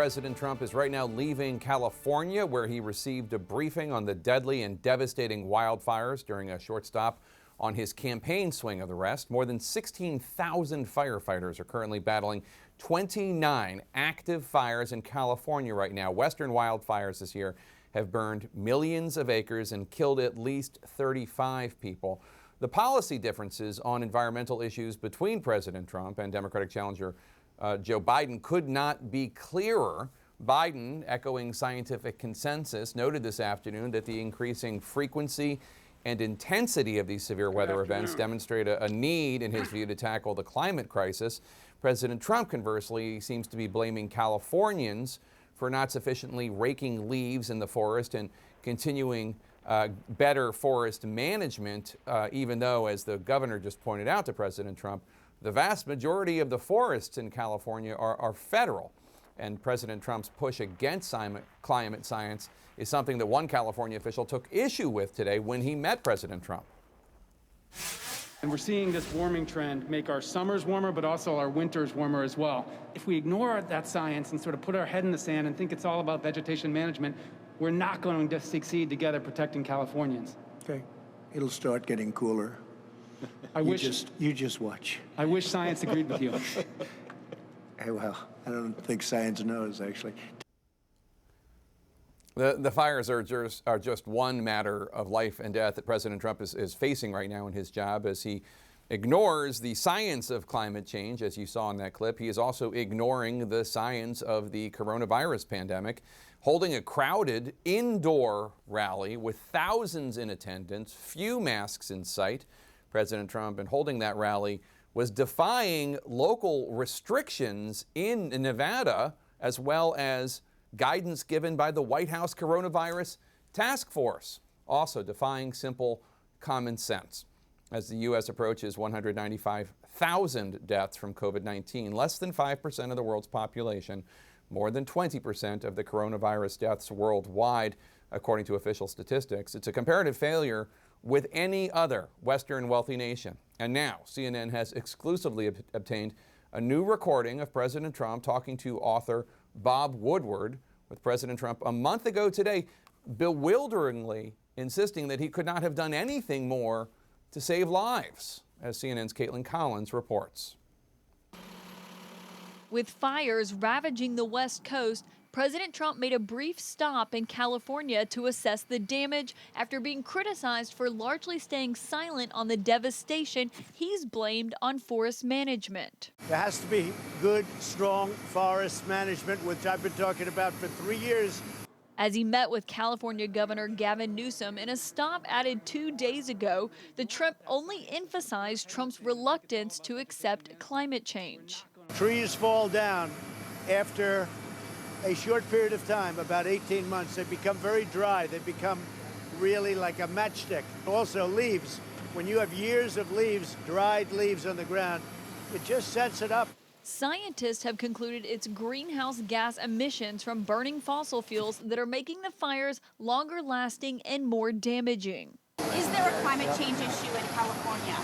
President Trump is right now leaving California, where he received a briefing on the deadly and devastating wildfires during a short stop on his campaign swing of the rest. More than 16,000 firefighters are currently battling 29 active fires in California right now. Western wildfires this year have burned millions of acres and killed at least 35 people. The policy differences on environmental issues between President Trump and Democratic challenger Joe Biden could not be clearer. Biden, echoing scientific consensus, noted this afternoon that the increasing frequency and intensity of these severe weather events demonstrate a need, in his view, to tackle the climate crisis. President Trump, conversely, seems to be blaming Californians for not sufficiently raking leaves in the forest and continuing better forest management, even though, as the governor just pointed out to President Trump, the vast majority of the forests in California are federal. And President Trump's push against climate science is something that one California official took issue with today when he met President Trump. And we're seeing this warming trend make our summers warmer, but also our winters warmer as well. If we ignore that science and sort of put our head in the sand and think it's all about vegetation management, we're not going to succeed together protecting Californians. Okay, it'll start getting cooler. You just watch. I wish science agreed with you. Hey, well, I don't think science knows, actually. The fires are just one matter of life and death that President Trump is facing right now in his job as he ignores the science of climate change, as you saw in that clip. He is also ignoring the science of the coronavirus pandemic, holding a crowded indoor rally with thousands in attendance, few masks in sight. President Trump, in holding that rally, was defying local restrictions in Nevada, as well as guidance given by the White House Coronavirus Task Force, also defying simple common sense. As the U.S. approaches 195,000 deaths from COVID-19, less than 5% of the world's population, more than 20% of the coronavirus deaths worldwide, according to official statistics. It's a comparative failure with any other Western wealthy nation. And now CNN has exclusively obtained a new recording of President Trump talking to author Bob Woodward with President Trump a month ago today, bewilderingly insisting that he could not have done anything more to save lives, as CNN's Caitlin Collins reports. With fires ravaging the West Coast, President Trump made a brief stop in California to assess the damage after being criticized for largely staying silent on the devastation he's blamed on forest management. There has to be good, strong forest management, which I've been talking about for 3 years. As he met with California Governor Gavin Newsom in a stop added 2 days ago, the trip only emphasized Trump's reluctance to accept climate change. Trees fall down after a short period of time, about 18 months. They become very dry. They become really like a matchstick. Also leaves. When you have years of leaves, dried leaves on the ground, it just sets it up. Scientists have concluded it's greenhouse gas emissions from burning fossil fuels that are making the fires longer lasting and more damaging. Is there a climate change issue in California?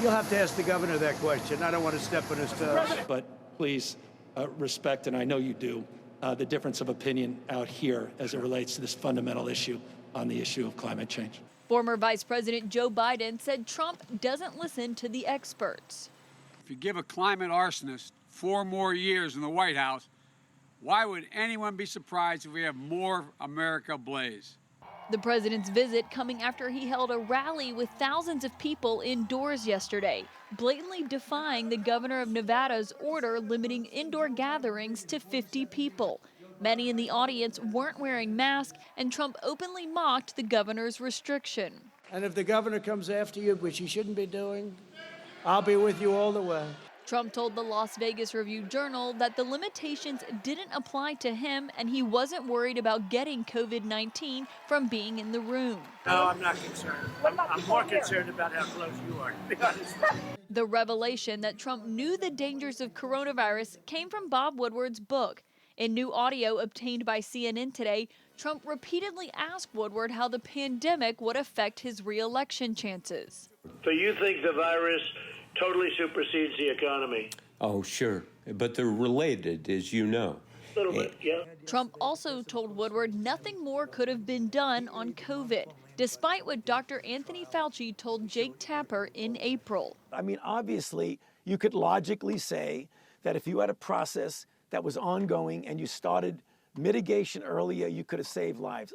You'll have to ask the governor that question. I don't want to step on his toes. But please respect, and I know you do, the difference of opinion out here as it relates to this fundamental issue on the issue of climate change. Former Vice President Joe Biden said Trump doesn't listen to the experts. If you give a climate arsonist 4 more years in the White House, why would anyone be surprised if we have more America ablaze? The president's visit coming after he held a rally with thousands of people indoors yesterday, blatantly defying the governor of Nevada's order limiting indoor gatherings to 50 people. Many in the audience weren't wearing masks, and Trump openly mocked the governor's restriction. And if the governor comes after you, which he shouldn't be doing, I'll be with you all the way. Trump told the Las Vegas Review-Journal that the limitations didn't apply to him and he wasn't worried about getting COVID-19 from being in the room. No, I'm not concerned. I'm more concerned about how close you are, to be honest. The revelation that Trump knew the dangers of coronavirus came from Bob Woodward's book. In new audio obtained by CNN today, Trump repeatedly asked Woodward how the pandemic would affect his re-election chances. So you think the virus totally supersedes the economy? Oh, sure. but they're related, as you know. A little bit, yeah. Trump also told Woodward nothing more could have been done on COVID, despite what Dr. Anthony Fauci told Jake Tapper in April. I mean, obviously, you could logically say that if you had a process that was ongoing and you started mitigation earlier, you could have saved lives.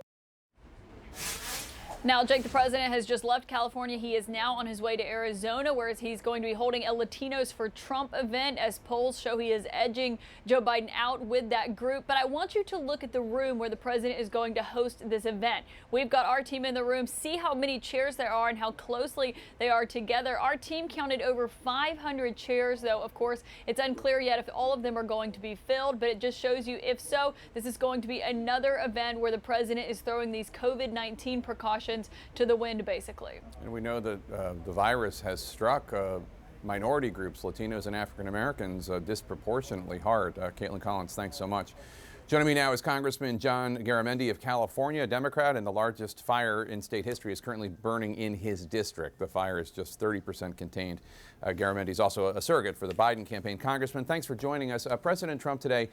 Now, Jake, the president has just left California. He is now on his way to Arizona, where he's going to be holding a Latinos for Trump event. As polls show, he is edging Joe Biden out with that group. But I want you to look at the room where the president is going to host this event. We've got our team in the room. See how many chairs there are and how closely they are together. Our team counted over 500 chairs, though, of course, it's unclear yet if all of them are going to be filled. But it just shows you, if so, this is going to be another event where the president is throwing these COVID-19 precautions to the wind, basically. And we know that the virus has struck minority groups, Latinos and African Americans, disproportionately hard. Caitlin Collins, thanks so much. Joining me now is Congressman John Garamendi of California, a Democrat, and the largest fire in state history is currently burning in his district. The fire is just 30% contained. Garamendi is also a surrogate for the Biden campaign. Congressman, thanks for joining us. President Trump today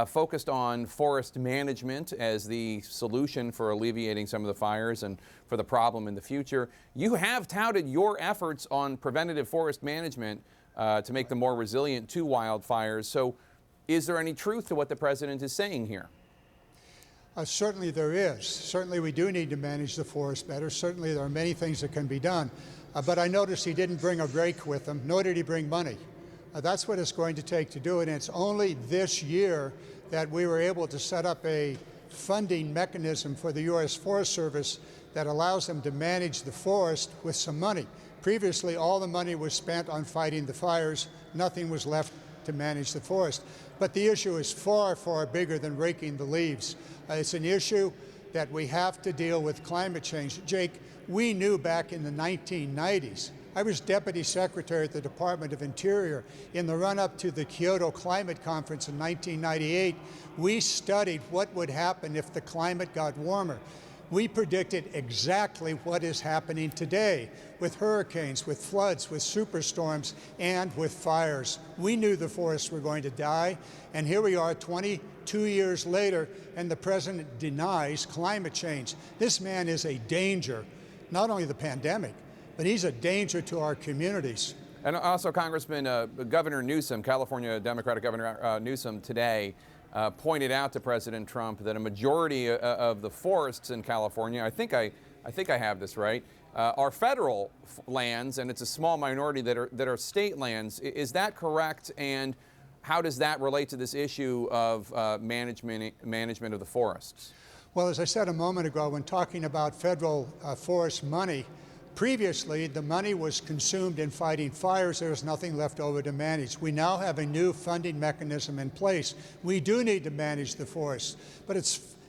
focused on forest management as the solution for alleviating some of the fires and for the problem in the future. You have touted your efforts on preventative forest management to make them more resilient to wildfires. So is there any truth to what the president is saying here? Certainly there is. Certainly we do need to manage the forest better. Certainly there are many things that can be done. But I noticed he didn't bring a rake with him, nor did he bring money. That's what it's going to take to do it. And it's only this year that we were able to set up a funding mechanism for the U.S. Forest Service that allows them to manage the forest with some money. Previously, all the money was spent on fighting the fires. Nothing was left to manage the forest. But the issue is far, far bigger than raking the leaves. It's an issue that we have to deal with climate change. Jake, we knew back in the 1990s. I was Deputy Secretary at the Department of Interior. In the run-up to the Kyoto Climate Conference in 1998, we studied what would happen if the climate got warmer. We predicted exactly what is happening today with hurricanes, with floods, with superstorms, and with fires. We knew the forests were going to die, and here we are 22 years later, and the president denies climate change. This man is a danger, not only the pandemic, but he's a danger to our communities. And also, Congressman, Governor Newsom, California Democratic Governor Newsom today pointed out to President Trump that a majority of the forests in California, I think I have this right, are federal lands, and it's a small minority that are state lands. Is that correct? And how does that relate to this issue of management of the forests? Well, as I said a moment ago, when talking about federal forest money, previously, the money was consumed in fighting fires. There was nothing left over to manage. We now have a new funding mechanism in place. We do need to manage the forests,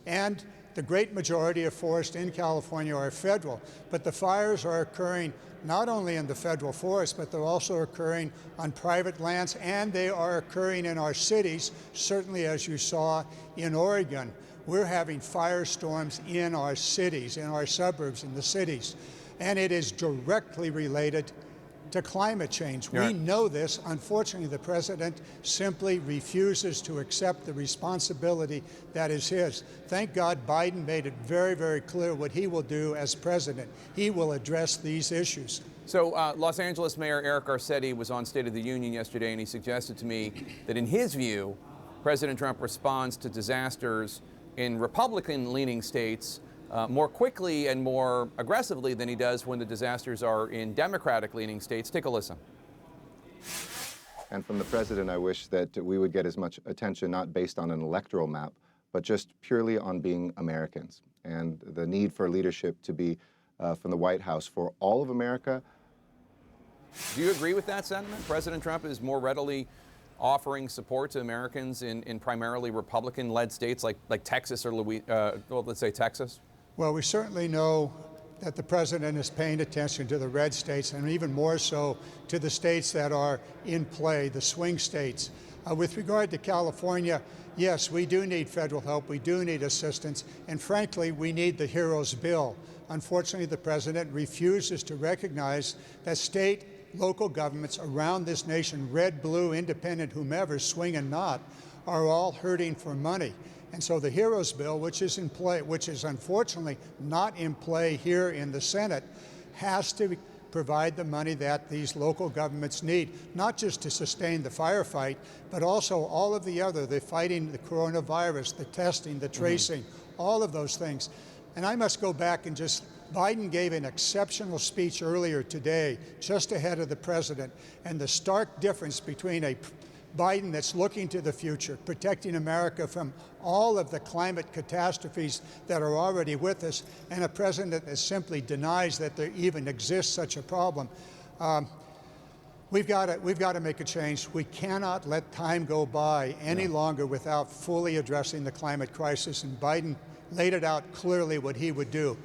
and the great majority of forests in California are federal. But the fires are occurring not only in the federal forest, but they're also occurring on private lands, and they are occurring in our cities, certainly as you saw in Oregon. We're having firestorms in our cities, in our suburbs, in the cities. And it is directly related to climate change. Yeah. We know this. Unfortunately, the president simply refuses to accept the responsibility that is his. Thank God Biden made it very, very clear what he will do as president. He will address these issues. So Los Angeles Mayor Eric Garcetti was on State of the Union yesterday, and he suggested to me that in his view, President Trump responds to disasters in Republican-leaning states more quickly and more aggressively than he does when the disasters are in Democratic-leaning states. Take a listen. And from the president, I wish that we would get as much attention, not based on an electoral map, but just purely on being Americans and the need for leadership to be from the White House for all of America. Do you agree with that sentiment? President Trump is more readily offering support to Americans in primarily Republican-led states like Texas or let's say Texas? Well, we certainly know that the president is paying attention to the red states, and even more so to the states that are in play, the swing states. With regard to California, yes, we do need federal help, we do need assistance, and frankly, we need the HEROES bill. Unfortunately, the president refuses to recognize that state local governments around this nation, red, blue, independent, whomever, swing and not, are all hurting for money. And so the HEROES bill, which is in play, which is unfortunately not in play here in the Senate, has to provide the money that these local governments need, not just to sustain the firefight, but also all of the fighting the coronavirus, the testing, the tracing, all of those things. And I must go back and Biden gave an exceptional speech earlier today, just ahead of the president, and the stark difference between a Biden that's looking to the future, protecting America from all of the climate catastrophes that are already with us, and a president that simply denies that there even exists such a problem. We've got to make a change. We cannot let time go by any longer without fully addressing the climate crisis, and Biden laid it out clearly what he would do.